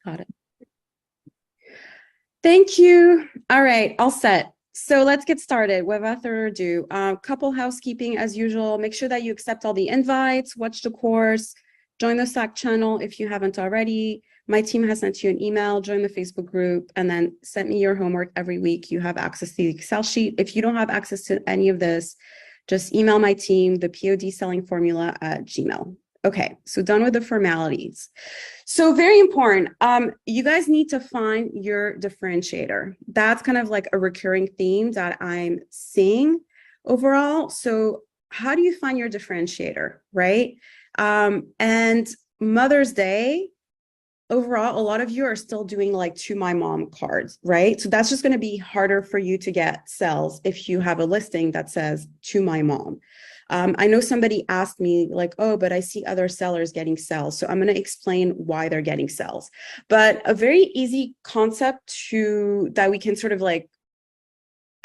Got it. Thank you. All right, all set. So let's get started. Without further ado, couple housekeeping as usual. Make sure that you accept all the invites, watch the course, join the Slack channel if you haven't already. My team has sent you an email, join the Facebook group, and then send me your homework every week. You have access to the Excel sheet. If you don't have access to any of this, just email my team, the POD selling formula at Gmail. Okay, so done with the formalities. So very important. You guys need to find your differentiator. That's kind of like a recurring theme that I'm seeing overall. So how do you find your differentiator, right? And Mother's Day, overall, a lot of you are still doing like to my mom cards, right? So that's just going to be harder for you to get sales if you have a listing that says to my mom. I know somebody asked me like, oh, but I see other sellers getting sales. So I'm going to explain why they're getting sales. But a very easy concept that we can sort of like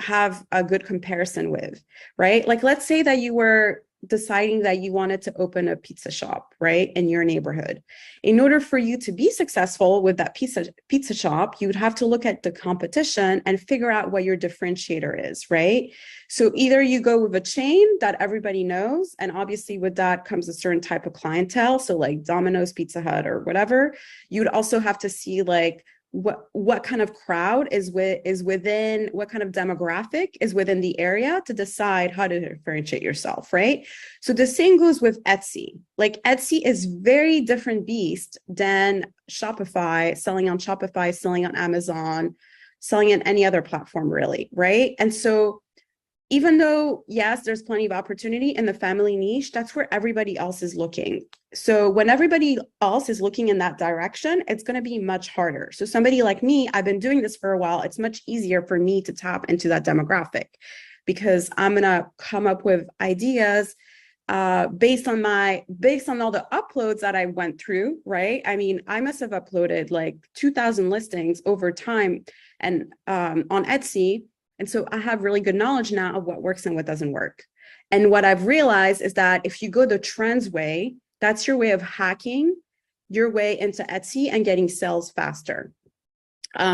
have a good comparison with, right? Like, let's say that you were deciding that you wanted to open a pizza shop, right, in your neighborhood. In order for you to be successful with that pizza shop, you would have to look at the competition and figure out what your differentiator is, right? So either you go with a chain that everybody knows, and obviously with that comes a certain type of clientele, so like Domino's, Pizza Hut, or whatever. You'd also have to see like what kind of crowd is within, what kind of demographic is within the area to decide how to differentiate yourself, right? So the same goes with Etsy. Like Etsy is very different beast than Shopify, selling on Shopify, selling on Amazon, selling on any other platform really, right? And so even though, yes, there's plenty of opportunity in the family niche, that's where everybody else is looking. So when everybody else is looking in that direction, it's going to be much harder. So somebody like me, I've been doing this for a while. It's much easier for me to tap into that demographic because I'm going to come up with ideas based on all the uploads that I went through, right? I mean, I must have uploaded like 2,000 listings over time and on Etsy. And so I have really good knowledge now of what works and what doesn't work. And what I've realized is that if you go the trends way, that's your way of hacking your way into Etsy and getting sales faster.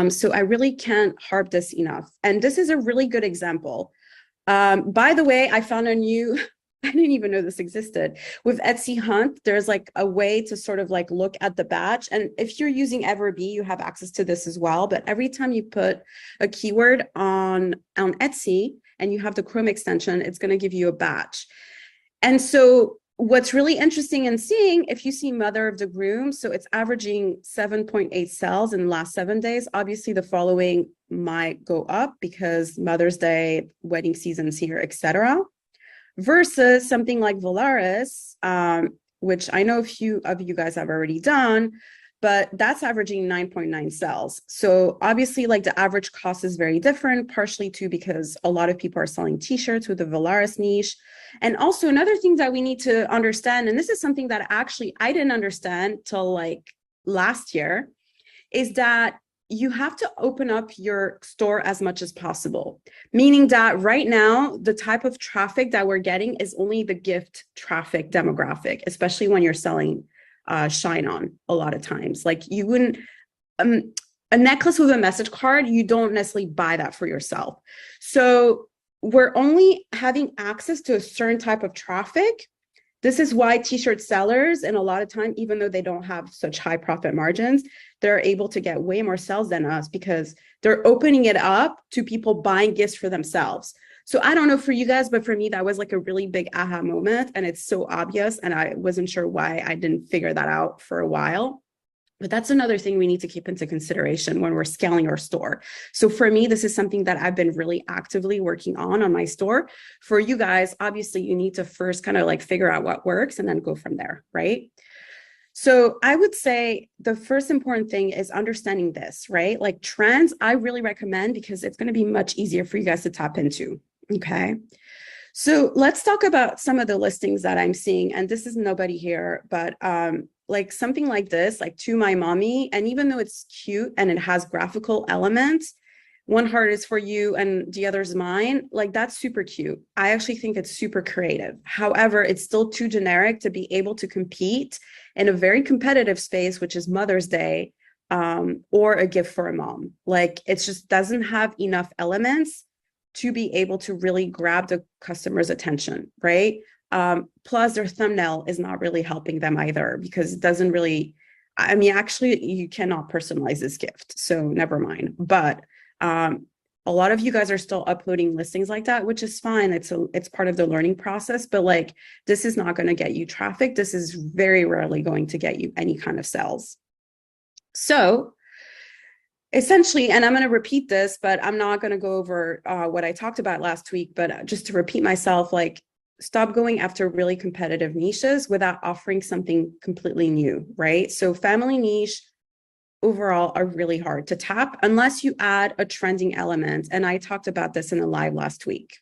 So I really can't harp this enough. And this is a really good example. By the way, I found a new, I didn't even know this existed. With Etsy Hunt, there's like a way to sort of like look at the batch. And if you're using Everbee, you have access to this as well. But every time you put a keyword on Etsy and you have the Chrome extension, it's going to give you a batch. And so what's really interesting in seeing, if you see Mother of the Groom, so it's averaging 7.8 sales in the last 7 days. Obviously, the following might go up because Mother's Day, wedding season's here, etc. Versus something like Volaris, which I know a few of you guys have already done, but that's averaging 9.9 sales. So obviously, like the average cost is very different, partially too because a lot of people are selling t-shirts with the Volaris niche. And also another thing that we need to understand, and this is something that actually I didn't understand till like last year, is that you have to open up your store as much as possible, meaning that right now, the type of traffic that we're getting is only the gift traffic demographic, especially when you're selling Shine On a lot of times. Like you wouldn't, a necklace with a message card, you don't necessarily buy that for yourself. So we're only having access to a certain type of traffic. This is why t-shirt sellers, and a lot of time, even though they don't have such high profit margins, they're able to get way more sales than us because they're opening it up to people buying gifts for themselves. So I don't know for you guys, but for me, that was like a really big aha moment. And it's so obvious. And I wasn't sure why I didn't figure that out for a while. But that's another thing we need to keep into consideration when we're scaling our store. So for me, this is something that I've been really actively working on my store. For you guys, obviously, you need to first kind of like figure out what works and then go from there, right? So I would say the first important thing is understanding this, right? Like trends, I really recommend because it's going to be much easier for you guys to tap into, okay? So let's talk about some of the listings that I'm seeing. And this is nobody here, but like something like this, like To My Mommy. And even though it's cute and it has graphical elements, one heart is for you and the other's mine, like that's super cute. I actually think it's super creative. However, it's still too generic to be able to compete in a very competitive space, which is Mother's Day, or a gift for a mom. Like it just doesn't have enough elements to be able to really grab the customer's attention, right? Plus their thumbnail is not really helping them either because it doesn't really, I mean, actually you cannot personalize this gift, so never mind. But a lot of you guys are still uploading listings like that, which is fine. It's part of the learning process, but like this is not going to get you traffic. This is very rarely going to get you any kind of sales. So essentially, and I'm going to repeat this, but I'm not going to go over what I talked about last week, but just to repeat myself, like stop going after really competitive niches without offering something completely new, right? So family niche overall are really hard to tap unless you add a trending element. And I talked about this in a live last week.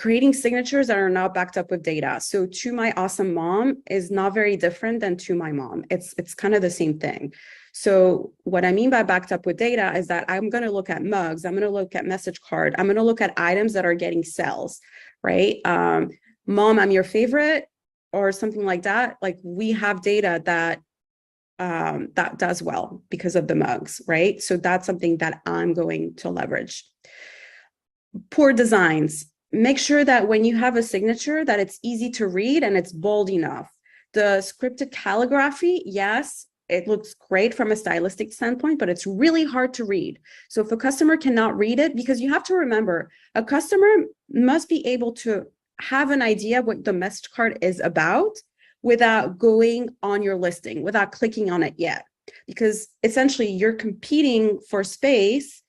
Creating signatures that are not backed up with data. So to my awesome mom is not very different than to my mom. It's kind of the same thing. So what I mean by backed up with data is that I'm going to look at mugs. I'm going to look at message card. I'm going to look at items that are getting sales, right? Mom, I'm your favorite or something like that. Like we have data that that does well because of the mugs, right? So that's something that I'm going to leverage. Poor designs. Make sure that when you have a signature that it's easy to read and it's bold enough. The scripted calligraphy, yes, it looks great from a stylistic standpoint, but it's really hard to read. So if a customer cannot read it, because you have to remember, a customer must be able to have an idea what the message card is about without going on your listing, without clicking on it yet. Because essentially you're competing for space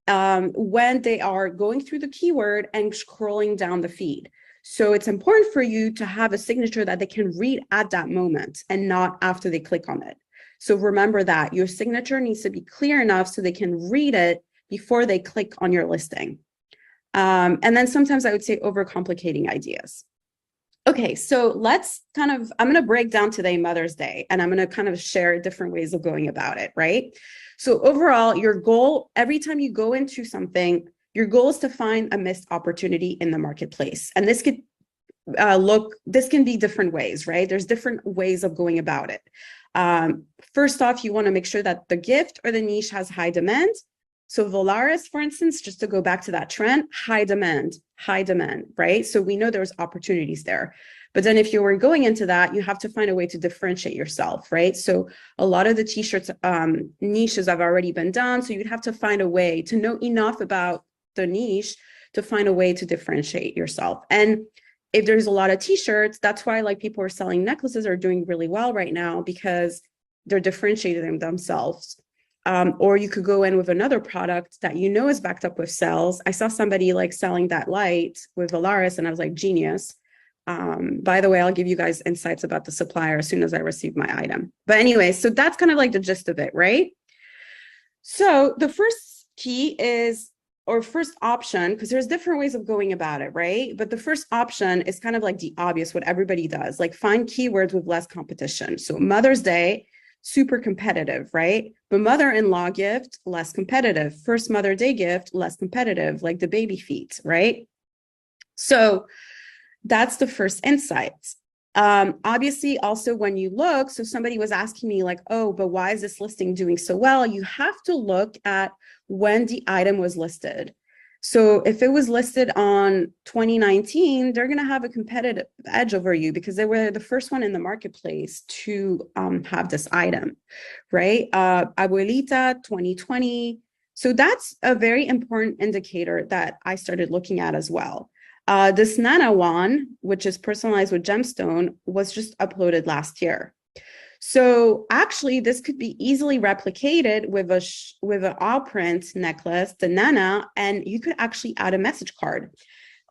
when they are going through the keyword and scrolling down the feed. So it's important for you to have a signature that they can read at that moment and not after they click on it. So remember that your signature needs to be clear enough so they can read it before they click on your listing. And then sometimes I would say overcomplicating ideas. Okay, so let's kind of, I'm going to break down today Mother's Day, and I'm going to kind of share different ways of going about it, right? So overall, your goal, every time you go into something, your goal is to find a missed opportunity in the marketplace. And this could this can be different ways, right? There's different ways of going about it. First off, you want to make sure that the gift or the niche has high demand. So Volaris, for instance, just to go back to that trend, high demand, right? So we know there's opportunities there. But then if you were going into that, you have to find a way to differentiate yourself, right? So a lot of the t-shirts niches have already been done. So you'd have to find a way to know enough about the niche to find a way to differentiate yourself. And if there's a lot of t-shirts, that's why like people are selling necklaces are doing really well right now because they're differentiating themselves. Or you could go in with another product that you know is backed up with sales. I saw somebody like selling that light with Volaris and I was like, genius. By the way, I'll give you guys insights about the supplier as soon as I receive my item. But anyway, so that's kind of like the gist of it, right? So the first key is, or first option, because there's different ways of going about it, right? But the first option is kind of like the obvious, what everybody does, like find keywords with less competition. So Mother's Day, super competitive, right? But mother-in-law gift, less competitive. First Mother's Day gift, less competitive, like the baby feet, right? So that's the first insight. Obviously, also when you look, so somebody was asking me like, oh, but why is this listing doing so well? You have to look at when the item was listed. So if it was listed on 2019, they're going to have a competitive edge over you because they were the first one in the marketplace to have this item, right? Abuelita 2020. So that's a very important indicator that I started looking at as well. This Nana one, which is personalized with gemstone, was just uploaded last year. So actually, this could be easily replicated with an all print necklace, the Nana, and you could actually add a message card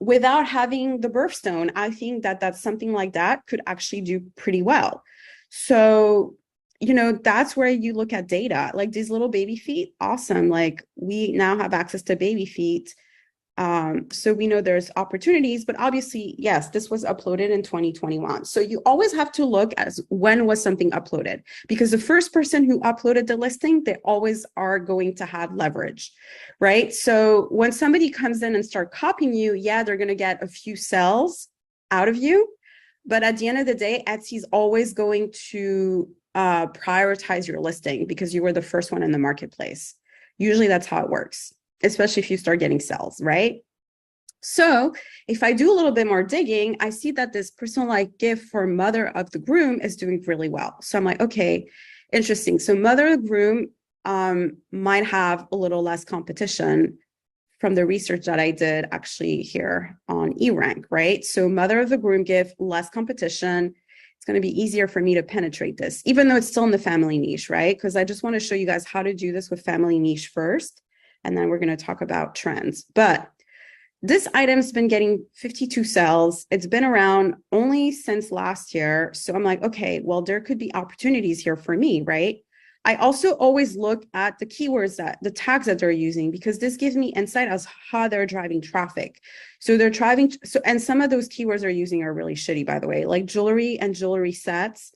without having the birthstone. I think that that's something like that could actually do pretty well. So, you know, that's where you look at data, like these little baby feet. Awesome. Like we now have access to baby feet. So we know there's opportunities, but obviously, yes, this was uploaded in 2021. So you always have to look as when was something uploaded, because the first person who uploaded the listing, they always are going to have leverage, right? So when somebody comes in and start copying you, yeah, they're going to get a few sales out of you. But at the end of the day, Etsy is always going to prioritize your listing because you were the first one in the marketplace. Usually that's how it works, especially if you start getting sales, right? So if I do a little bit more digging, I see that this personalized gift for mother of the groom is doing really well. So I'm like, okay, interesting. So mother of the groom might have a little less competition from the research that I did actually here on eRank, right? So mother of the groom gift, less competition. It's going to be easier for me to penetrate this, even though it's still in the family niche, right? Because I just want to show you guys how to do this with family niche first, and then we're going to talk about trends. But this item's been getting 52 sales. It's been around only since last year. So I'm like, okay, well, there could be opportunities here for me, right? I also always look at the keywords that the tags that they're using, because this gives me insight as how they're driving traffic. So they're driving, and some of those keywords they're using are really shitty, by the way, like jewelry and jewelry sets.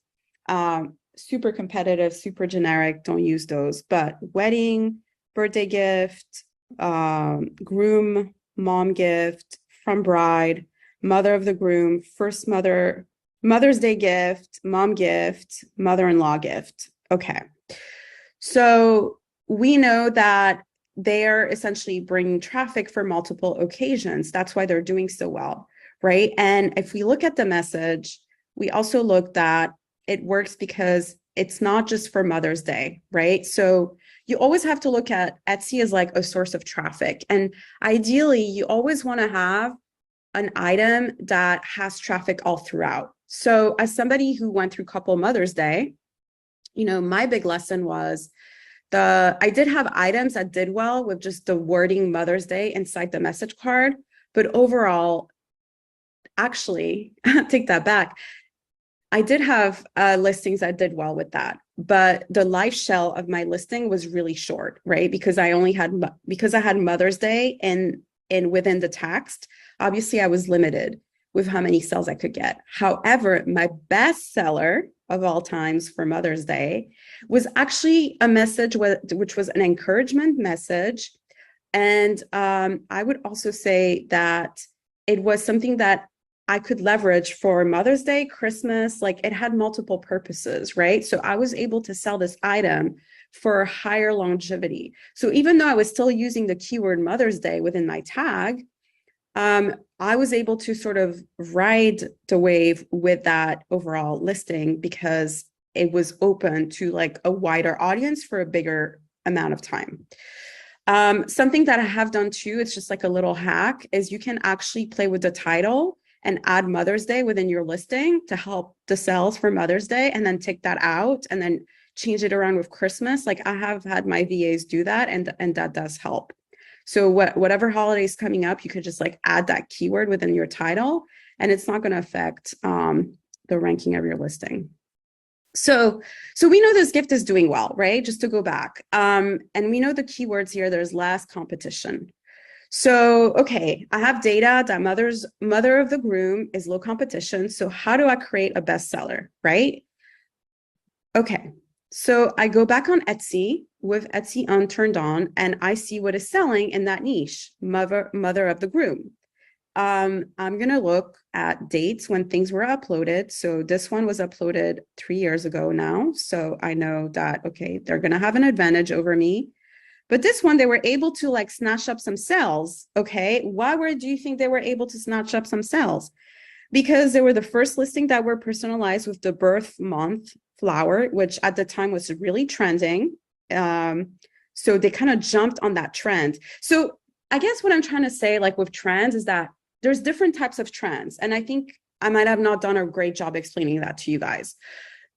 Super competitive, super generic, don't use those. But wedding, birthday gift, groom, mom gift, from bride, mother of the groom, first Mother's Day gift, mom gift, mother-in-law gift. Okay. So we know that they're essentially bringing traffic for multiple occasions. That's why they're doing so well, right? And if we look at the message, we also look that it works because it's not just for Mother's Day, right? So you always have to look at Etsy as like a source of traffic. And ideally, you always want to have an item that has traffic all throughout. So as somebody who went through couple Mother's Day, my big lesson was I did have items that did well with just the wording Mother's Day inside the message card. But overall, actually, take that back. I did have listings that did well with that, but the life shell of my listing was really short, right? Because I had Mother's Day and within the text, obviously I was limited with how many sales I could get. However, my best seller of all times for Mother's Day was actually a message which was an encouragement message. And I would also say that it was something that I could leverage for Mother's Day, Christmas, like it had multiple purposes, right? So I was able to sell this item for higher longevity. So even though I was still using the keyword Mother's Day within my tag, I was able to sort of ride the wave with that overall listing because it was open to like a wider audience for a bigger amount of time. Something that I have done too, it's just like a little hack, is you can actually play with the title and add Mother's Day within your listing to help the sales for Mother's Day, and then take that out and then change it around with Christmas. Like I have had my VAs do that, and that does help. So whatever holiday is coming up, you could just like add that keyword within your title, and it's not going to affect the ranking of your listing. So we know this gift is doing well, right? Just to go back. And we know the keywords here, there's less competition. So, okay, I have data that mother of the groom is low competition. So how do I create a bestseller, right? Okay, so I go back on Etsy with Etsy on turned on, and I see what is selling in that niche, mother of the groom. I'm going to look at dates when things were uploaded. So this one was uploaded 3 years ago now. So I know that, okay, they're going to have an advantage over me. But this one, they were able to like snatch up some sales. Okay. Do you think they were able to snatch up some sales? Because they were the first listing that were personalized with the birth month flower, which at the time was really trending. So they kind of jumped on that trend. So I guess what I'm trying to say, like with trends, is that there's different types of trends. And I think I might have not done a great job explaining that to you guys.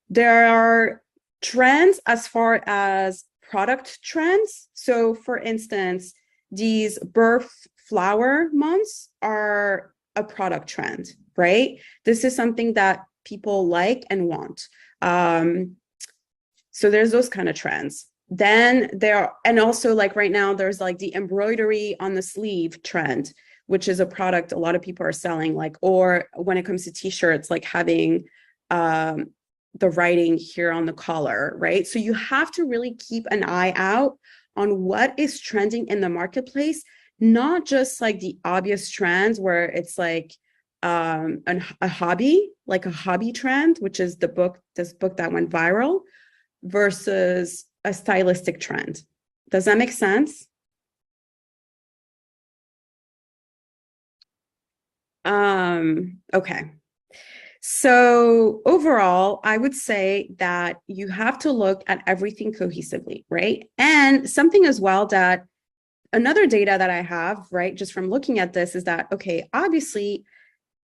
There are trends as far as product trends. So for instance, these birth flower months are a product trend, right? This is something that people like and want. So there's those kind of trends. Then and also like right now, there's like the embroidery on the sleeve trend, which is a product a lot of people are selling, like, or when it comes to t-shirts, like having the writing here on the collar, right? So you have to really keep an eye out on what is trending in the marketplace, not just like the obvious trends where it's like, a hobby, like a hobby trend, which is this book that went viral, versus a stylistic trend. Does that make sense? Okay. So overall, I would say that you have to look at everything cohesively, right? And something as well that another data that I have, right, just from looking at this is that, okay, obviously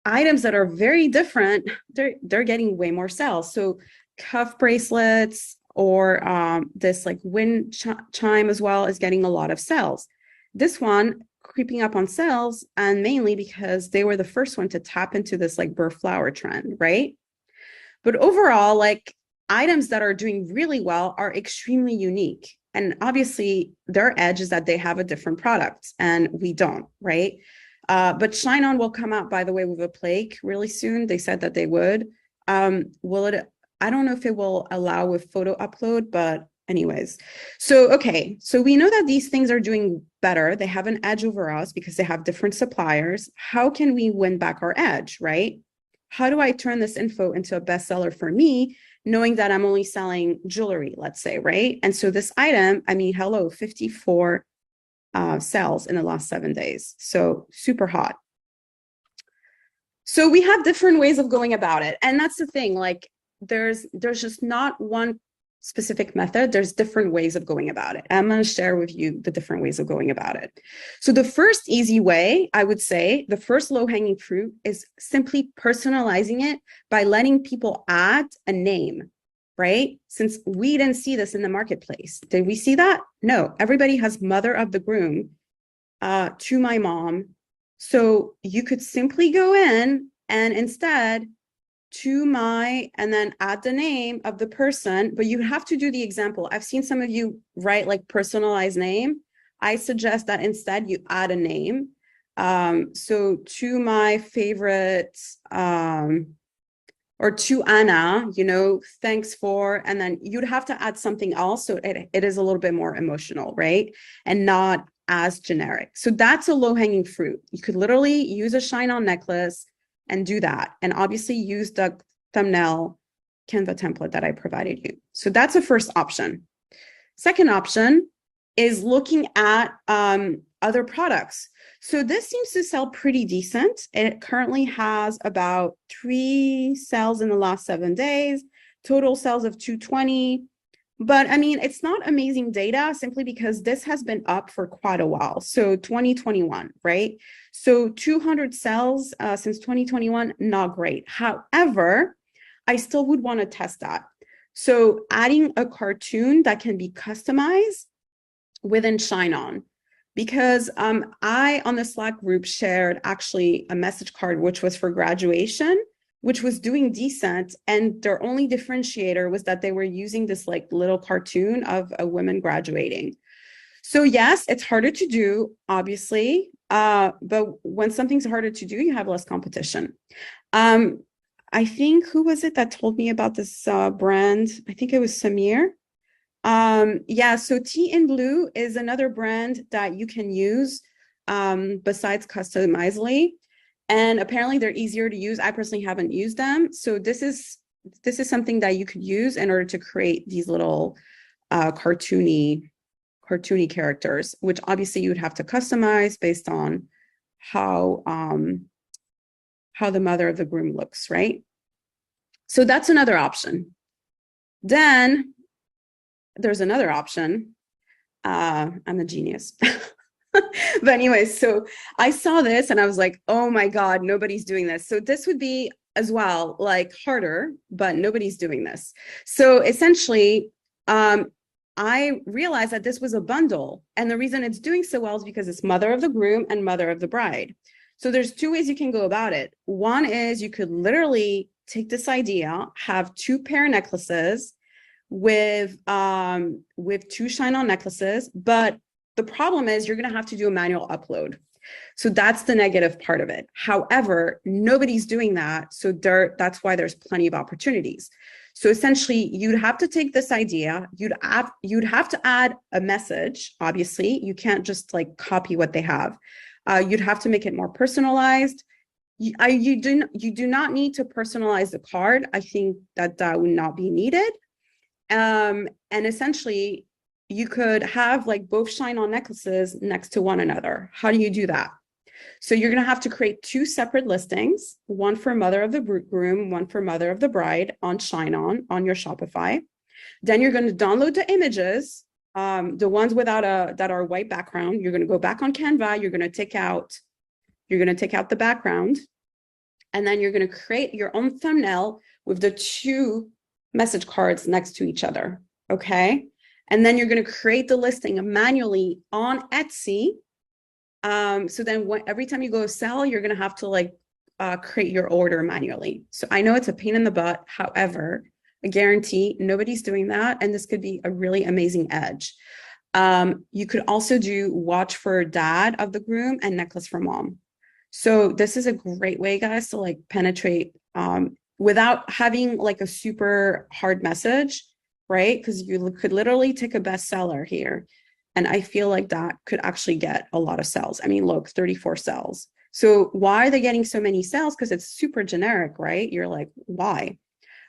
items that are very different, they're getting way more sales. So cuff bracelets or this like wind chime as well is getting a lot of sales. This one creeping up on sales, and mainly because they were the first one to tap into this like burr flower trend, right? But overall, like items that are doing really well are extremely unique. And obviously, their edge is that they have a different product and we don't, right? But Shine On will come out, by the way, with a plaque really soon. They said that they would. Will it? I don't know if it will allow with photo upload, but anyways. So, okay. So we know that these things are doing better. They have an edge over us because they have different suppliers. How can we win back our edge, right? How do I turn this info into a bestseller for me, knowing that I'm only selling jewelry, let's say, right? And so this item, I mean, hello, 54 sales in the last 7 days. So super hot. So we have different ways of going about it. And that's the thing, like there's just not one specific method. There's different ways of going about it. I'm going to share with you the different ways of going about it. So the first easy way, I would say, the first low-hanging fruit is simply personalizing it by letting people add a name, right? Since we didn't see this in the marketplace. Did we see that? No, everybody has mother of the groom, to my mom. So you could simply go in and instead to my, and then add the name of the person, but you have to do the example. I've seen some of you write like personalized name. I suggest that instead you add a name. So to my favorite, or to Anna, you know, thanks for, and then you'd have to add something else. So it is a little bit more emotional, right? And not as generic. So that's a low-hanging fruit. You could literally use a Shine On necklace and do that. And obviously use the thumbnail Canva template that I provided you. So that's a first option. Second option is looking at other products. So this seems to sell pretty decent. It currently has about 3 sales in the last 7 days, total sales of 220. But I mean, it's not amazing data simply because this has been up for quite a while. So 2021, right? So 200 sales since 2021, not great. However, I still would want to test that. So adding a cartoon that can be customized within Shine On. Because I, on the Slack group, shared actually a message card, which was for graduation, which was doing decent. And their only differentiator was that they were using this like little cartoon of a woman graduating. So yes, it's harder to do, obviously. But when something's harder to do, you have less competition. I think, who was it that told me about this brand? I think it was Samir. Yeah, so Tea in Blue is another brand that you can use besides Customizely. And apparently they're easier to use. I personally haven't used them. So this is something that you could use in order to create these little cartoony characters, which obviously you would have to customize based on how the mother of the groom looks, right? So that's another option. Then there's another option. I'm a genius. But anyways, so I saw this and I was like, oh my God, nobody's doing this. So this would be as well, like harder, but nobody's doing this. So essentially, I realized that this was a bundle. And the reason it's doing so well is because it's mother of the groom and mother of the bride. So there's 2 ways you can go about it. One is you could literally take this idea, have 2 pair necklaces with 2 Shine On necklaces, but the problem is you're going to have to do a manual upload. So that's the negative part of it. However, nobody's doing that. So that's why there's plenty of opportunities. So essentially, you'd have to take this idea, you'd have to add a message. Obviously, you can't just like copy what they have. You'd have to make it more personalized. you do not need to personalize the card. I think that would not be needed. And essentially, you could have like both shine-on necklaces next to one another. How do you do that? So you're going to have to create two separate listings, one for mother of the groom, one for mother of the bride on Shine on your Shopify. Then you're going to download the images, the ones without that are white background. You're going to go back on Canva. You're going to take out the background, and then you're going to create your own thumbnail with the two message cards next to each other. Okay. And then you're going to create the listing manually on Etsy. So then every time you go sell, you're going to have to like create your order manually. So I know it's a pain in the butt. However, I guarantee nobody's doing that. And this could be a really amazing edge. You could also do watch for dad of the groom and necklace for mom. So this is a great way, guys, to like penetrate without having like a super hard message, right? Because you could literally take a bestseller here. And I feel like that could actually get a lot of sales. I mean, look, 34 sales. So why are they getting so many sales? Because it's super generic, right? You're like, why?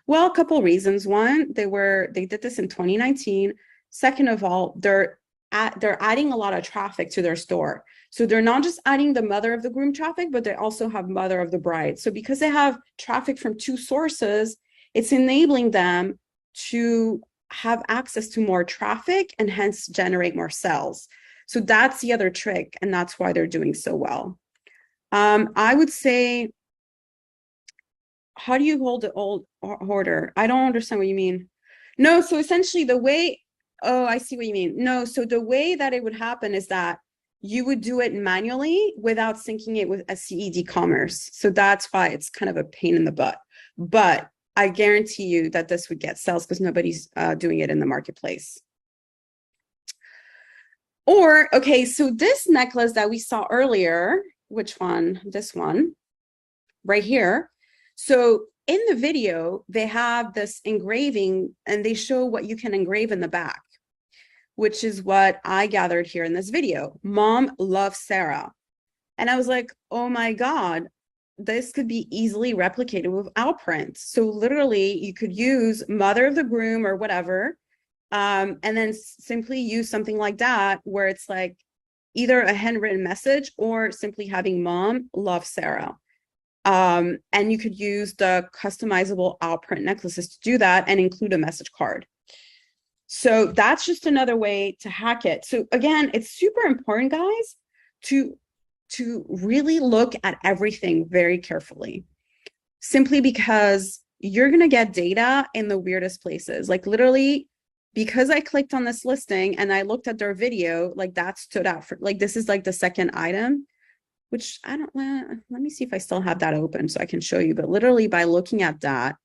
Well, a couple of reasons. One, they did this in 2019. Second of all, they're adding a lot of traffic to their store. So they're not just adding the mother of the groom traffic, but they also have mother of the bride. So because they have traffic from two sources, it's enabling them to have access to more traffic and hence generate more sales. So that's the other trick, and that's why they're doing so well. I would say, how do you hold the old order? I don't understand what you mean. No, so essentially I see what you mean. No, so the way that it would happen is that you would do it manually without syncing it with SCED commerce. So that's why it's kind of a pain in the butt. But I guarantee you that this would get sales because nobody's doing it in the marketplace. Or, okay, so this necklace that we saw earlier, which one? This one right here. So in the video, they have this engraving and they show what you can engrave in the back, which is what I gathered here in this video. Mom loves Sarah. And I was like, oh my God, this could be easily replicated with Outprint. So literally you could use mother of the groom or whatever, and then simply use something like that where it's like either a handwritten message or simply having mom love Sarah. And you could use the customizable Outprint necklaces to do that and include a message card. So that's just another way to hack it. So again, it's super important, guys, to really look at everything very carefully, simply because you're going to get data in the weirdest places. Like literally, because I clicked on this listing and I looked at their video, like that stood out for like, this is like the second item, which I don't, let me see if I still have that open so I can show you. But literally by looking at that,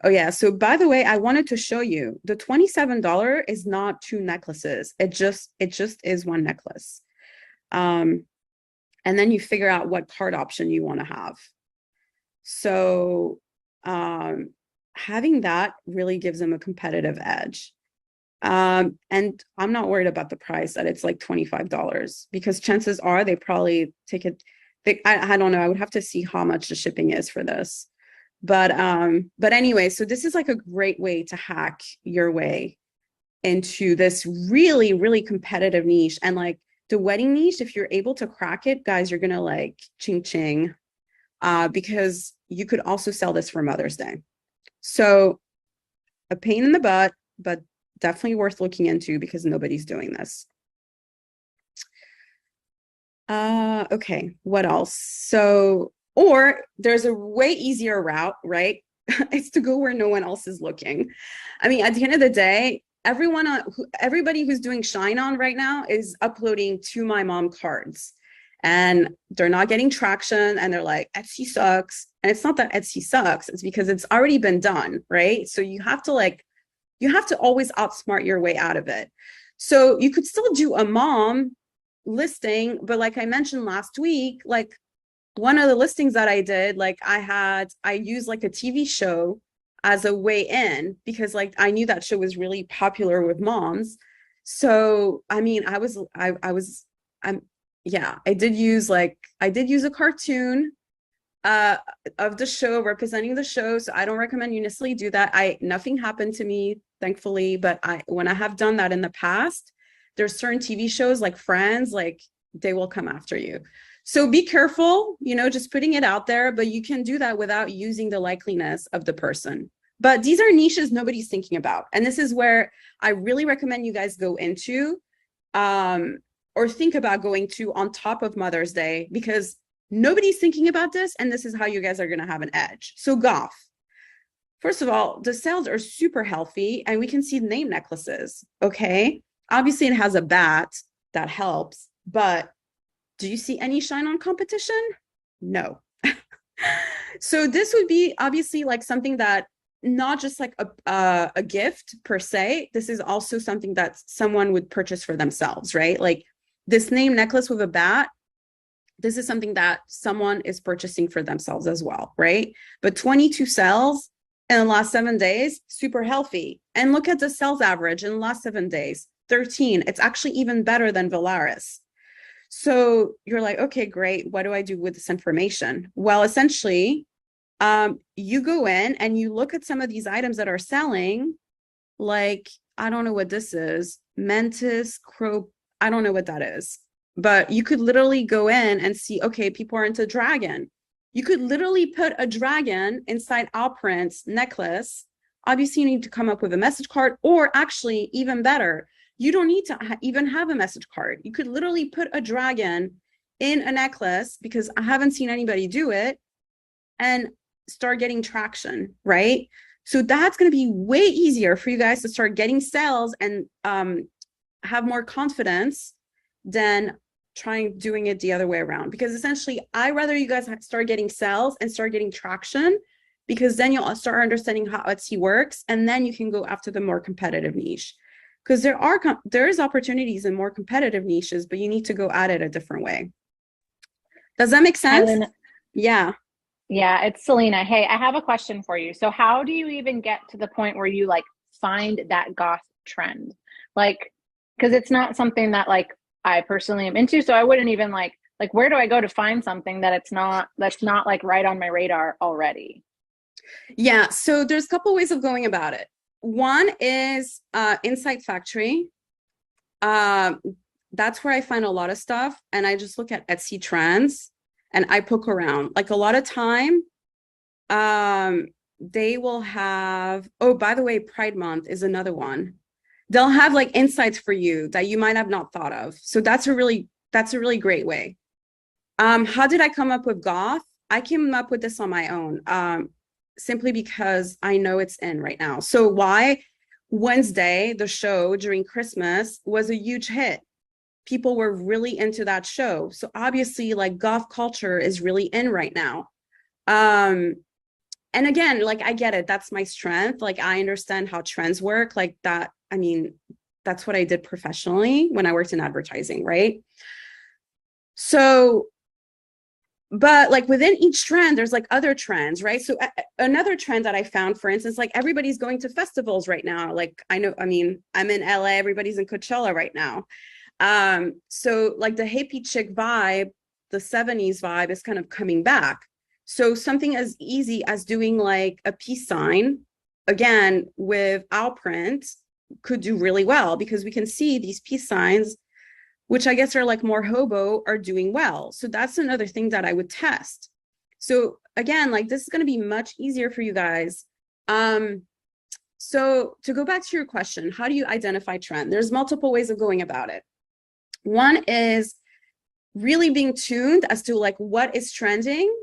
oh yeah, so by the way, I wanted to show you the $27 is not two necklaces. It just is one necklace. And then you figure out what card option you want to have. So having that really gives them a competitive edge. And I'm not worried about the price that it's like $25 because chances are they probably take it. I don't know. I would have to see how much the shipping is for this. But anyway, so this is like a great way to hack your way into this really, really competitive niche. And like the wedding niche, if you're able to crack it, guys, you're gonna like ching ching, because you could also sell this for Mother's Day. So a pain in the butt, but definitely worth looking into because nobody's doing this. Okay, what else? So, or there's a way easier route, right? It's to go where no one else is looking. I mean, at the end of the day, everybody who's doing Shine On right now is uploading To My Mom cards, and they're not getting traction, and they're like, Etsy sucks. And it's not that Etsy sucks, it's because it's already been done, right? So you have to always outsmart your way out of it. So you could still do a mom listing, but like I mentioned last week, like one of the listings that I did, like I used like a TV show as a way in because like I knew that show was really popular with moms. So I mean, yeah, I did use a cartoon uh of the show representing the show. So I don't recommend you necessarily do that. Nothing happened to me, thankfully, but when I have done that in the past, there's certain TV shows like Friends, like they will come after you. So be careful, just putting it out there, but you can do that without using the likeliness of the person. But these are niches nobody's thinking about. And this is where I really recommend you guys go into or think about going to on top of Mother's Day, because nobody's thinking about this, and this is how you guys are going to have an edge. So Goff, first of all, the sales are super healthy, and we can see name necklaces. Okay, obviously it has a bat that helps, but do you see any shine on competition? No. So this would be obviously like something that not just like a gift per se. This is also something that someone would purchase for themselves, right? Like this name necklace with a bat, this is something that someone is purchasing for themselves as well, right? But 22 sales in the last 7 days, super healthy. And look at the sales average in the last 7 days, 13. It's actually even better than Valaris. So you're like, okay, great. What do I do with this information? Well, essentially, you go in and you look at some of these items that are selling, like, I don't know what this is, Mantis, Crow, I don't know what that is. But you could literally go in and see, okay, people are into dragon. You could literally put a dragon inside Alprint's necklace. Obviously, you need to come up with a message card, or actually, even better, you don't need to even have a message card. You could literally put a dragon in a necklace, because I haven't seen anybody do it, and start getting traction, right? So that's going to be way easier for you guys to start getting sales and have more confidence than doing it the other way around. Because essentially, I rather you guys start getting sales and start getting traction, because then you'll start understanding how Etsy works, and then you can go after the more competitive niche. Because there is opportunities in more competitive niches, but you need to go at it a different way. Does that make sense? Yeah. Yeah, it's Selena. Hey, I have a question for you. So how do you even get to the point where you like find that goth trend? Like, because it's not something that like I personally am into, so I wouldn't even like where do I go to find something that's not like right on my radar already? Yeah, so there's a couple ways of going about it. One is Insight Factory. That's where I find a lot of stuff, and I just look at Etsy trends and I poke around. Like a lot of time, they will have, oh, by the way, Pride Month is another one. They'll have like insights for you that you might have not thought of. So that's a really great way. How did I come up with goth? I came up with this on my own, simply because I know it's in right now. So why? Wednesday, the show during Christmas, was a huge hit. People were really into that show. So obviously, like, goth culture is really in right now. And again, like, I get it. That's my strength. Like, I understand how trends work like that. I mean, that's what I did professionally when I worked in advertising, right? So, but like within each trend, there's like other trends, right? So another trend that I found, for instance, like everybody's going to festivals right now. Like I know, I mean, I'm in LA, everybody's in Coachella right now. So like the hippie chick vibe, the 70s vibe is kind of coming back. So something as easy as doing like a peace sign, again, with Alprint could do really well, because we can see these peace signs, which I guess are like more hobo, are doing well. So that's another thing that I would test. So again, like this is going to be much easier for you guys. So to go back to your question, how do you identify trend? There's multiple ways of going about it. One is really being tuned as to like what is trending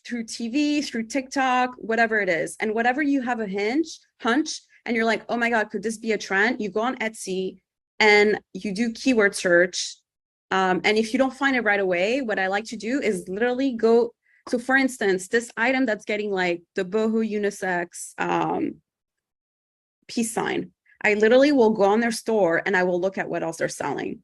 through TV, through TikTok, whatever it is. And whatever you have a hunch, and you're like, oh my God, could this be a trend? You go on Etsy and you do keyword search. And if you don't find it right away, what I like to do is literally go. So for instance, this item that's getting like the boho unisex peace sign, I literally will go on their store and I will look at what else they're selling.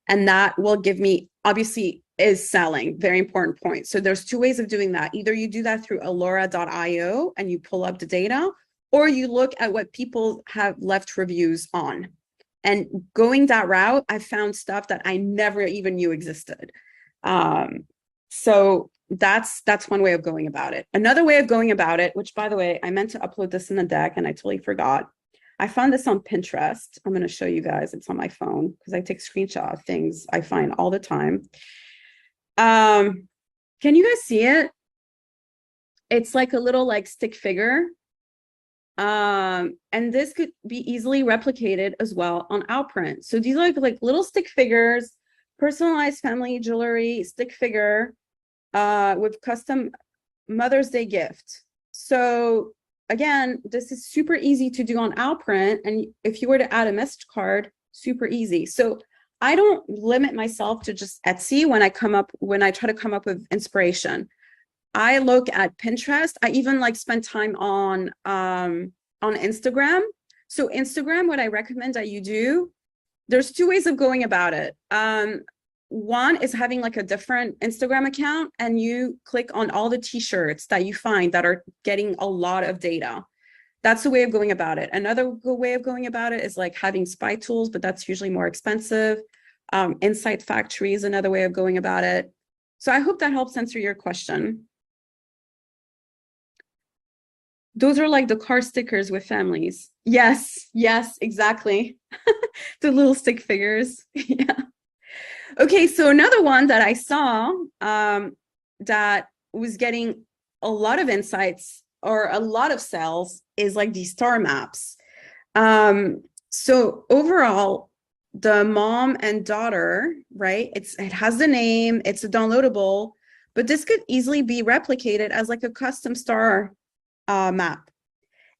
And that will give me, obviously, is selling, very important point. So there's two ways of doing that. Either you do that through Alora.io and you pull up the data, or you look at what people have left reviews on. And going that route, I found stuff that I never even knew existed. So that's one way of going about it. Another way of going about it, which by the way, I meant to upload this in the deck and I totally forgot. I found this on Pinterest. I'm going to show you guys. It's on my phone because I take screenshot of things I find all the time. Can you guys see it? It's like a little like stick figure. And this could be easily replicated as well on Outprint. So these are like little stick figures, personalized family jewelry stick figure with custom Mother's Day gift. So again, this is super easy to do on Outprint. And if you were to add a message card, super easy. So I don't limit myself to just Etsy when I try to come up with inspiration. I look at Pinterest. I even like spend time on Instagram. So Instagram, what I recommend that you do, there's two ways of going about it. One is having like a different Instagram account and you click on all the t-shirts that you find that are getting a lot of data. That's the way of going about it. Another good way of going about it is like having spy tools, but that's usually more expensive. Insight Factory is another way of going about it. So I hope that helps answer your question. Those are like the car stickers with families. Yes, exactly. The little stick figures. Yeah. Okay, so another one that I saw that was getting a lot of insights or a lot of sales is like these star maps. So overall, the mom and daughter, right? It has the name, it's a downloadable, but this could easily be replicated as like a custom star map.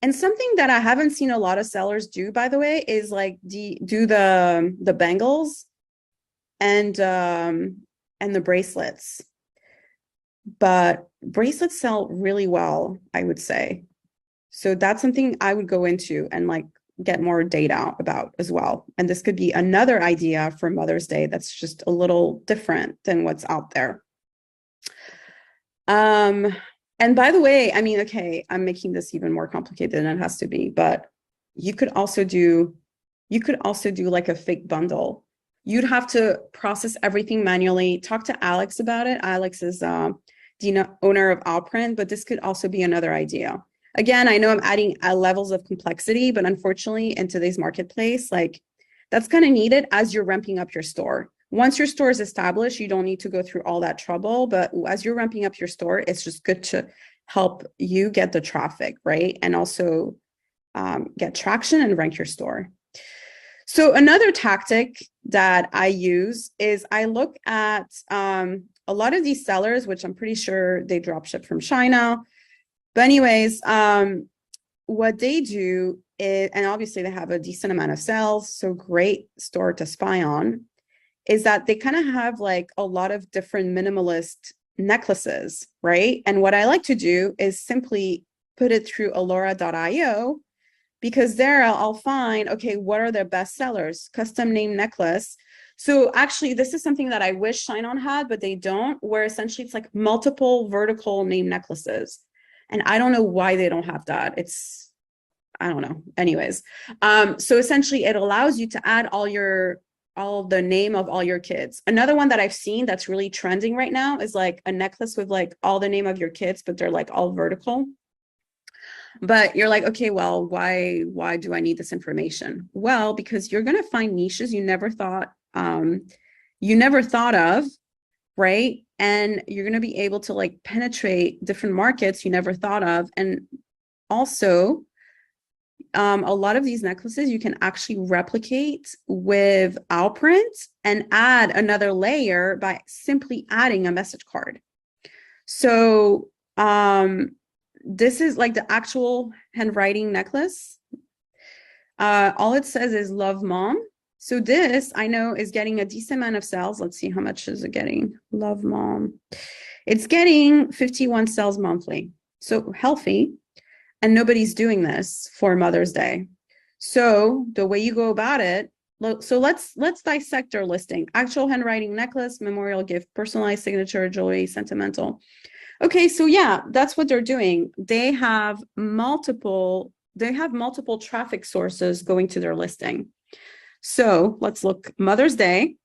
And something that I haven't seen a lot of sellers do, by the way, is like do the bangles and the bracelets. But bracelets sell really well, I would say. So that's something I would go into and like get more data about as well. And this could be another idea for Mother's Day that's just a little different than what's out there. And by the way, I mean, okay, I'm making this even more complicated than it has to be, but you could also do like a fake bundle. You'd have to process everything manually. Talk to Alex about it. Alex is the owner of Outprint, but this could also be another idea. Again, I know I'm adding levels of complexity, but unfortunately in today's marketplace, like that's kind of needed as you're ramping up your store. Once your store is established, you don't need to go through all that trouble, but as you're ramping up your store, it's just good to help you get the traffic, right? And also get traction and rank your store. So another tactic that I use is I look at a lot of these sellers, which I'm pretty sure they drop ship from China. But anyways, what they do is, and obviously they have a decent amount of sales, so great store to spy on, is that they kind of have like a lot of different minimalist necklaces, right? And what I like to do is simply put it through Alora.io, because there I'll find, okay, what are their best sellers? Custom name necklace. So actually, this is something that I wish Shine-On had, but they don't, where essentially it's like multiple vertical name necklaces. And I don't know why they don't have that. I don't know. Anyways, so essentially it allows you to add all the name of all your kids. Another one that I've seen that's really trending right now is like a necklace with like all the name of your kids, but they're like all vertical. But you're like, okay, well, why do I need this information? Well, because you're going to find niches you never thought of, right? And you're going to be able to like penetrate different markets you never thought of. And also, a lot of these necklaces you can actually replicate with Outprint and add another layer by simply adding a message card. So this is like the actual handwriting necklace. All it says is love mom. So this I know is getting a decent amount of sales. Let's see, how much is it getting? Love mom. It's getting 51 sales monthly. So healthy. And nobody's doing this for Mother's Day. So the way you go about it, so let's dissect our listing. Actual handwriting necklace, memorial gift, personalized signature, jewelry, sentimental. Okay, so yeah, that's what they're doing. They have multiple traffic sources going to their listing. So let's look. Mother's Day,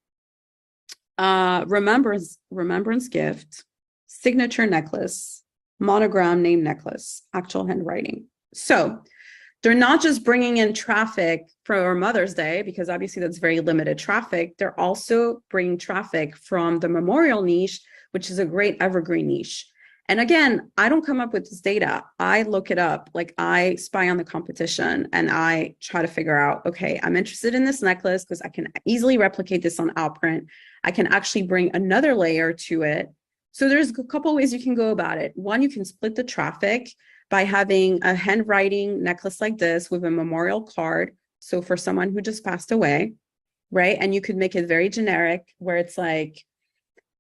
remembrance gift, signature necklace, monogram name necklace, actual handwriting. So they're not just bringing in traffic for Mother's Day, because obviously that's very limited traffic. They're also bringing traffic from the memorial niche, which is a great evergreen niche. And again, I don't come up with this data. I look it up. Like, I spy on the competition and I try to figure out, okay, I'm interested in this necklace because I can easily replicate this on Outprint. I can actually bring another layer to it. So there's a couple ways you can go about it. One, you can split the traffic by having a handwriting necklace like this with a memorial card. So for someone who just passed away, right? And you could make it very generic, where it's like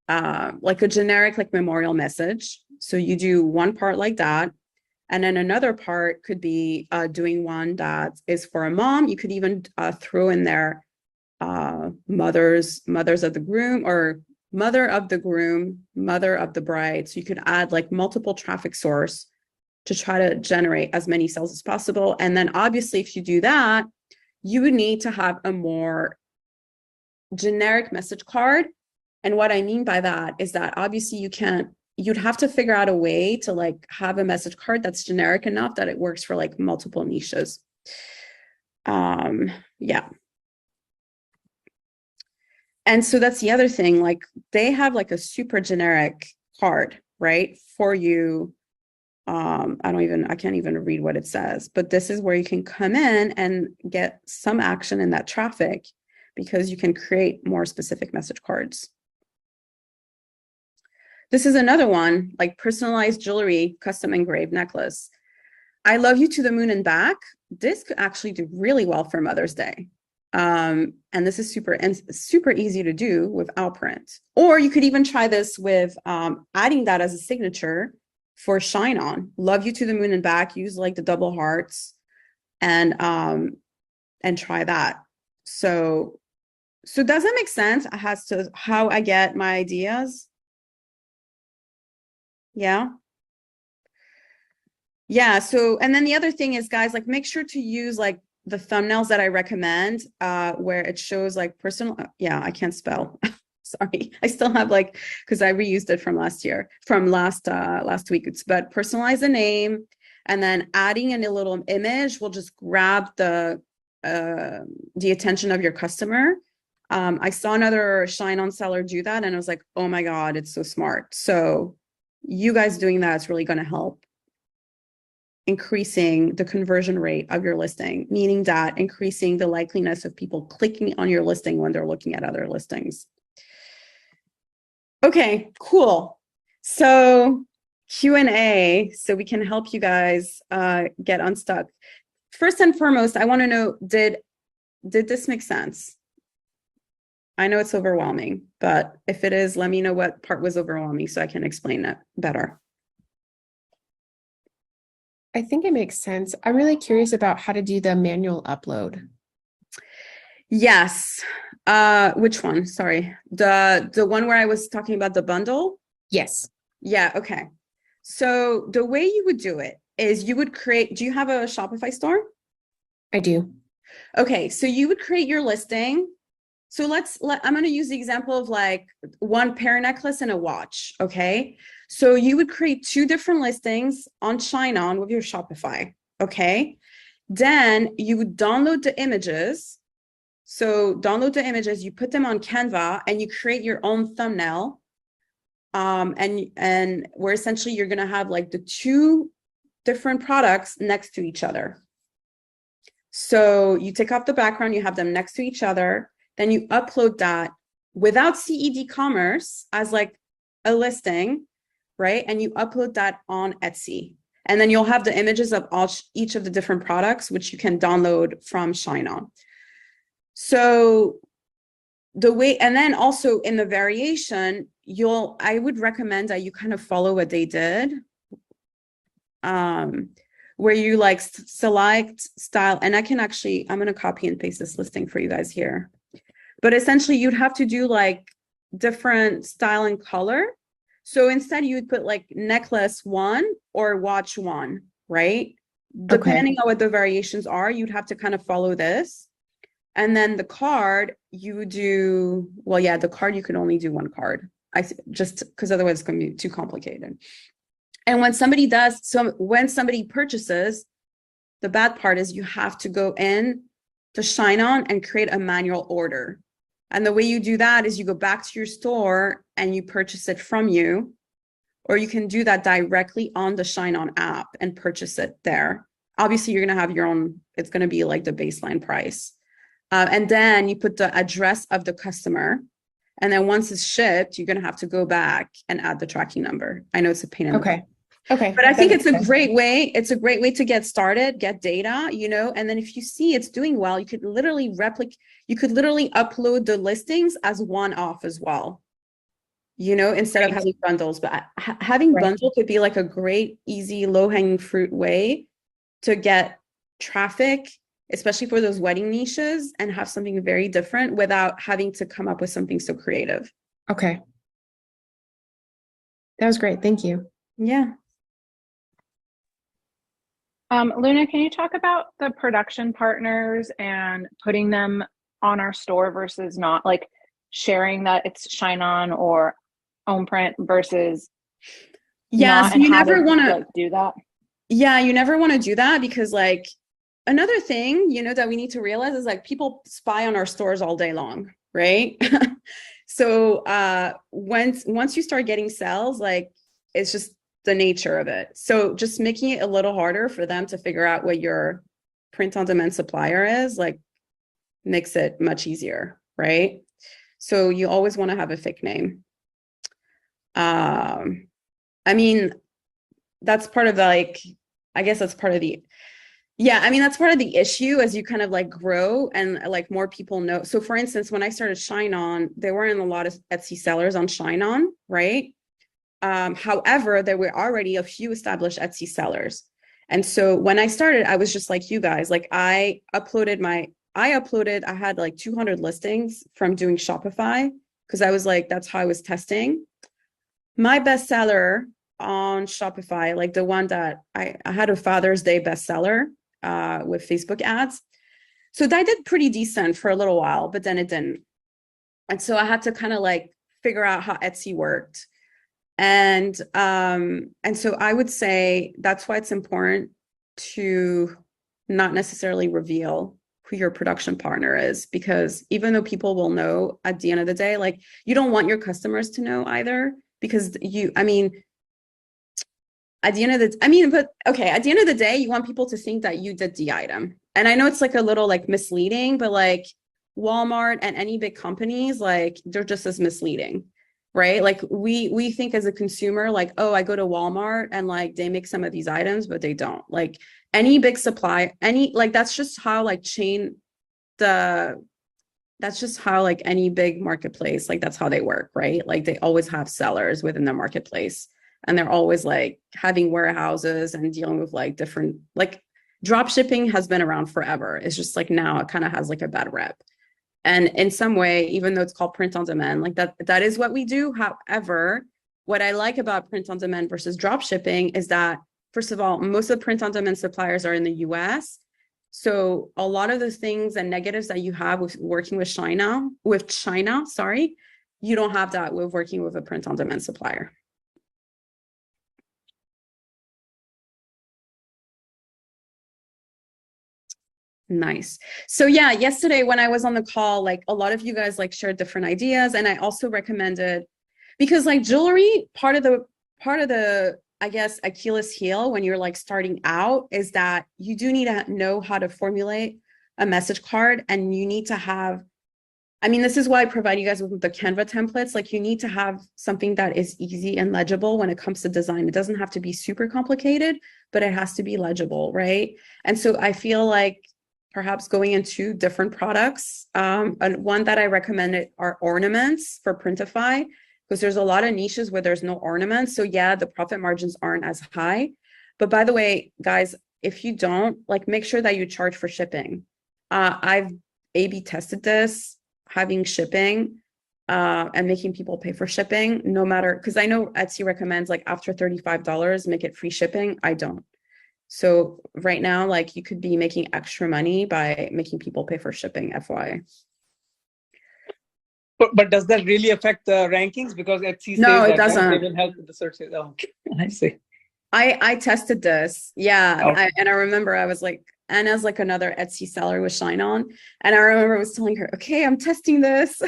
a generic like memorial message. So you do one part like that. And then another part could be doing one that is for a mom. You could even throw in there mothers of the groom, or mother of the groom, mother of the bride. So you could add like multiple traffic source to try to generate as many sales as possible. And then obviously, if you do that, you would need to have a more generic message card. And what I mean by that is that obviously you'd have to figure out a way to like have a message card that's generic enough that it works for like multiple niches. Yeah. And so that's the other thing, like they have like a super generic card, right? For you. I can't even read what it says, but this is where you can come in and get some action in that traffic, because you can create more specific message cards. This is another one, like personalized jewelry, custom engraved necklace. I love you to the moon and back. This could actually do really well for Mother's Day. And this is super easy to do with Outprint. Or you could even try this with adding that as a signature for Shine On. Love you to the moon and back. Use like the double hearts and try that. So does that make sense as to how I get my ideas? Yeah. Yeah. So, and then the other thing is, guys, like make sure to use like the thumbnails that I recommend, where it shows like personal. Yeah, I can't spell. Sorry, I still have like, because I reused it from last week. But personalize the name, and then adding in a little image will just grab the attention of your customer. I saw another Shine On seller do that, and I was like, oh my God, it's so smart. So you guys doing that is really going to help increasing the conversion rate of your listing, meaning that increasing the likeliness of people clicking on your listing when they're looking at other listings. Okay, cool. So Q&A, so we can help you guys get unstuck. First and foremost, I want to know, did this make sense? I know it's overwhelming, but if it is, let me know what part was overwhelming so I can explain it better. I think it makes sense. I'm really curious about how to do the manual upload. Yes. Which one? Sorry. The one where I was talking about the bundle? Yes. Yeah, okay. So the way you would do it is you would create, do you have a Shopify store? I do. Okay, so you would create your listing. So I'm going to use the example of like one pair necklace and a watch. Okay. So you would create two different listings on Shine On with your Shopify. Okay. Then you would download the images. So download the images, you put them on Canva, and you create your own thumbnail. And where essentially you're going to have like the two different products next to each other. So you take off the background, you have them next to each other. Then you upload that without CED Commerce as like a listing, right? And you upload that on Etsy. And then you'll have the images of each of the different products, which you can download from Shine On. So the way, and then also in the variation, I would recommend that you kind of follow what they did. Where you like select style, and I'm going to copy and paste this listing for you guys here. But essentially you'd have to do like different style and color. So instead you would put like necklace 1 or watch 1, right? Depending on what the variations are, you'd have to kind of follow this. And then the card, you do, well, yeah, the card, you can only do one card. Just because otherwise it's going to be too complicated. And when somebody when somebody purchases, the bad part is you have to go in to Shine-On and create a manual order. And the way you do that is you go back to your store and you purchase it from you, or you can do that directly on the Shine-On app and purchase it there. Obviously, you're going to have your own, it's going to be like the baseline price. And then you put the address of the customer. And then once it's shipped, you're going to have to go back and add the tracking number. I know it's a pain in the butt. Okay. But I think it's a great way. It's a great way to get started, get data, and then if you see it's doing well, you could literally upload the listings as one off as well, instead of having bundles. But having bundle could be like a great, easy, low-hanging fruit way to get traffic, especially for those wedding niches, and have something very different without having to come up with something so creative. Okay. That was great. Thank you. Yeah. Luna, can you talk about the production partners and putting them on our store versus not, like sharing that it's Shine-On or OwnPrint versus so you never want to do that. Yeah, you never want to do that because like another thing, that we need to realize is like people spy on our stores all day long, right? So once you start getting sales, like it's just the nature of it. So just making it a little harder for them to figure out what your print-on-demand supplier is, like makes it much easier, right? So you always want to have a fake name. I mean, that's part of that's part of the that's part of the issue as you kind of like grow and like more people know. So for instance, when I started Shine-On, there weren't a lot of Etsy sellers on Shine-On, right? However, there were already a few established Etsy sellers. And so when I started, I was just like you guys, like I had like 200 listings from doing Shopify because I was like, that's how I was testing. My bestseller on Shopify, like the one that I had a Father's Day bestseller with Facebook ads. So that did pretty decent for a little while, but then it didn't. And so I had to kind of like figure out how Etsy worked. And so I would say that's why it's important to not necessarily reveal who your production partner is, because even though people will know at the end of the day, like you don't want your customers to know either, because at the end of the day, you want people to think that you did the item. And I know it's like a little like misleading, but like Walmart and any big companies, like they're just as misleading. Right? Like we think as a consumer, like, oh, I go to Walmart and like they make some of these items, but they don't. Like any big supply, that's just how like that's just how like any big marketplace, like that's how they work, right? Like they always have sellers within the marketplace and they're always like having warehouses and dealing with like different, like drop shipping has been around forever. It's just like now it kind of has like a bad rep. And in some way, even though it's called print on demand, like that is what we do. However, what I like about print on demand versus drop shipping is that, first of all, most of the print on demand suppliers are in the US. So a lot of the things and negatives that you have with working with China, you don't have that with working with a print on demand supplier. Nice. So yeah, yesterday when I was on the call, like a lot of you guys like shared different ideas, and I also recommended, because like jewelry, part of the I guess Achilles heel when you're like starting out is that you do need to know how to formulate a message card, and you need to have, this is why I provide you guys with the Canva templates. Like you need to have something that is easy and legible when it comes to design. It doesn't have to be super complicated, but it has to be legible, right? And so I feel like perhaps going into different products. And one that I recommended are ornaments for Printify, because there's a lot of niches where there's no ornaments. So yeah, the profit margins aren't as high. But by the way, guys, if you don't, like make sure that you charge for shipping. I've A/B tested this, having shipping and making people pay for shipping, no matter, because I know Etsy recommends like after $35, make it free shipping. I don't. So right now, like you could be making extra money by making people pay for shipping, FYI. But does that really affect the rankings? Because Etsy No, says it that, right? They doesn't. will help with the search. Oh, okay. I see. I tested this. Yeah. Okay. And I remember I was like, Anna's like another Etsy seller with Shine On. And I remember I was telling her, okay, I'm testing this.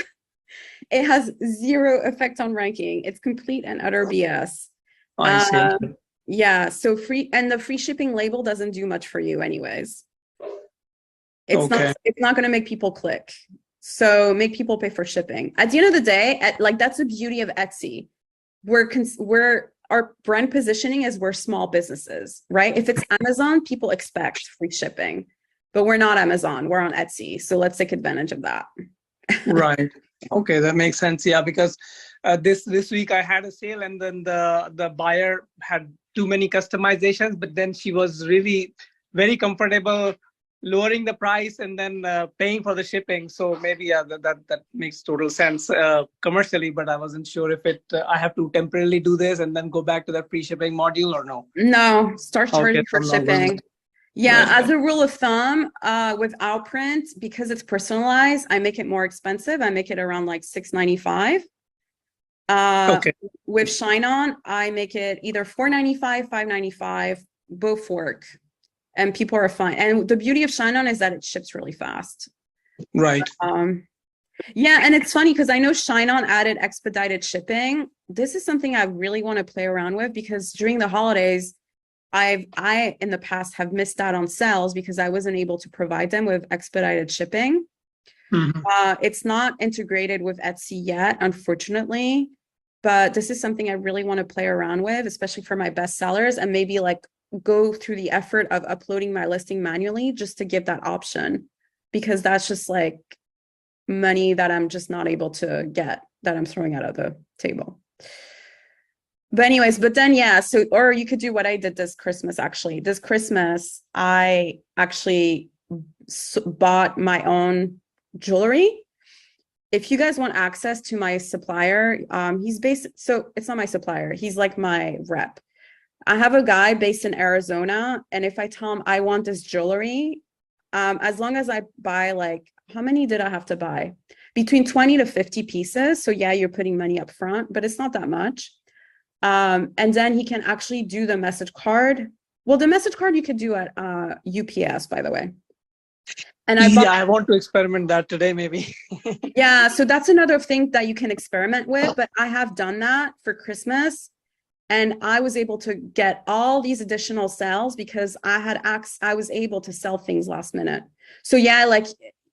It has zero effect on ranking. It's complete and utter BS. I see. Yeah. So the free shipping label doesn't do much for you anyways. It's not going to make people click. So make people pay for shipping. At the end of the day, that's the beauty of Etsy. Our brand positioning is we're small businesses, right? If it's Amazon, people expect free shipping, but we're not Amazon. We're on Etsy. So let's take advantage of that. Right. Okay, that makes sense. Yeah, because this week I had a sale, and then the buyer had too many customizations, but then she was really very comfortable lowering the price and then paying for the shipping. So maybe that makes total sense commercially, but I wasn't sure if I have to temporarily do this and then go back to that free shipping module or no. No, start charging for shipping. Yeah, Right. as a rule of thumb, with Outprint, because it's personalized, I make it more expensive. I make it around like $6.95. Okay. With Shine On, I make it either $4.95, $5.95, both work. And people are fine. And the beauty of Shine On is that it ships really fast. Right. Yeah, and it's funny because I know Shine On added expedited shipping. This is something I really want to play around with because during the holidays, I in the past have missed out on sales because I wasn't able to provide them with expedited shipping. Mm-hmm. It's not integrated with Etsy yet, unfortunately, but this is something I really want to play around with, especially for my best sellers, and maybe like go through the effort of uploading my listing manually just to give that option, because that's just like money that I'm just not able to get, that I'm throwing out of the table. But anyways, yeah, so, or you could do what I did this Christmas, actually. This Christmas, I actually bought my own jewelry. If you guys want access to my supplier, so it's not my supplier, he's like my rep. I have a guy based in Arizona, and if I tell him I want this jewelry, as long as I buy like, how many did I have to buy? Between 20 to 50 pieces. So yeah, you're putting money up front, but it's not that much. And then he can actually do the message card. Well, the message card you could do at UPS, by the way. And I want to experiment that today, maybe. Yeah, so that's another thing that you can experiment with, but I have done that for Christmas. And I was able to get all these additional sales because I was able to sell things last minute. So yeah, like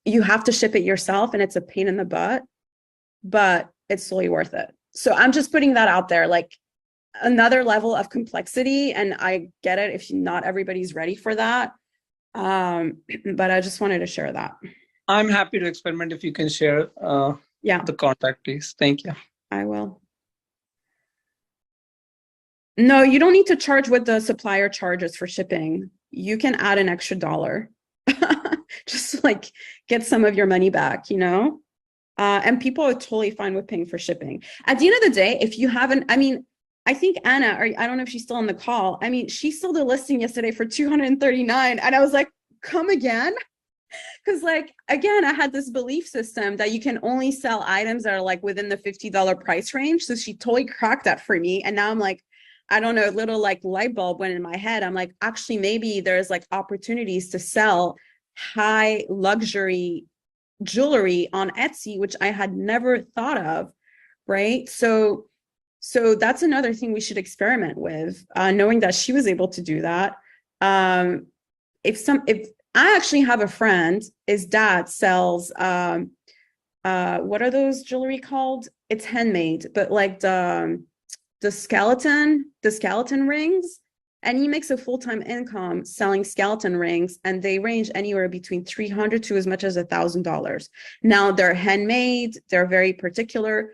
you have to ship it yourself and it's a pain in the butt, but it's totally worth it. So I'm just putting that out there, like another level of complexity. And I get it if not everybody's ready for that. But I just wanted to share that. I'm happy to experiment if you can share the contact, please. Thank you. I will. No, you don't need to charge what the supplier charges for shipping. You can add an extra $1. Just like get some of your money back, you know? And people are totally fine with paying for shipping. At the end of the day, if you haven't, I mean, I think Anna, or I don't know if she's still on the call. I mean, she sold a listing yesterday for $239. And I was like, come again? Because like, again, I had this belief system that you can only sell items that are like within the $50 price range. So she totally cracked that for me. And now I'm like, I don't know, a little like light bulb went in my head. I'm like, actually, maybe there's like opportunities to sell high luxury jewelry on Etsy, which I had never thought of, right? So that's another thing we should experiment with, knowing that she was able to do that. If I actually have a friend, his dad sells, what are those jewelry called? It's handmade, but like the skeleton rings, and he makes a full-time income selling skeleton rings, and they range anywhere between $300 to as much as $1,000. Now they're handmade, they're very particular,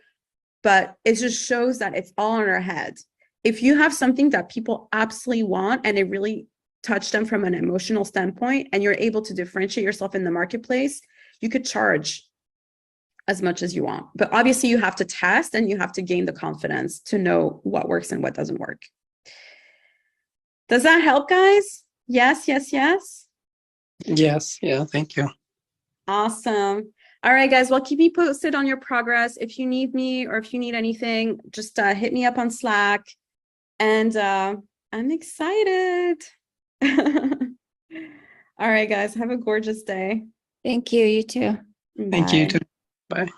but it just shows that it's all in our head. If you have something that people absolutely want and it really touched them from an emotional standpoint, and you're able to differentiate yourself in the marketplace, you could charge as much as you want. But obviously you have to test and you have to gain the confidence to know what works and what doesn't work. Does that help, guys? Yes, yes, yes. Yes, yeah, thank you. Awesome. All right, guys. Well, keep me posted on your progress. If you need me or if you need anything, just hit me up on Slack. And I'm excited. All right, guys. Have a gorgeous day. Thank you. You too. Thank you Bye. too. Bye.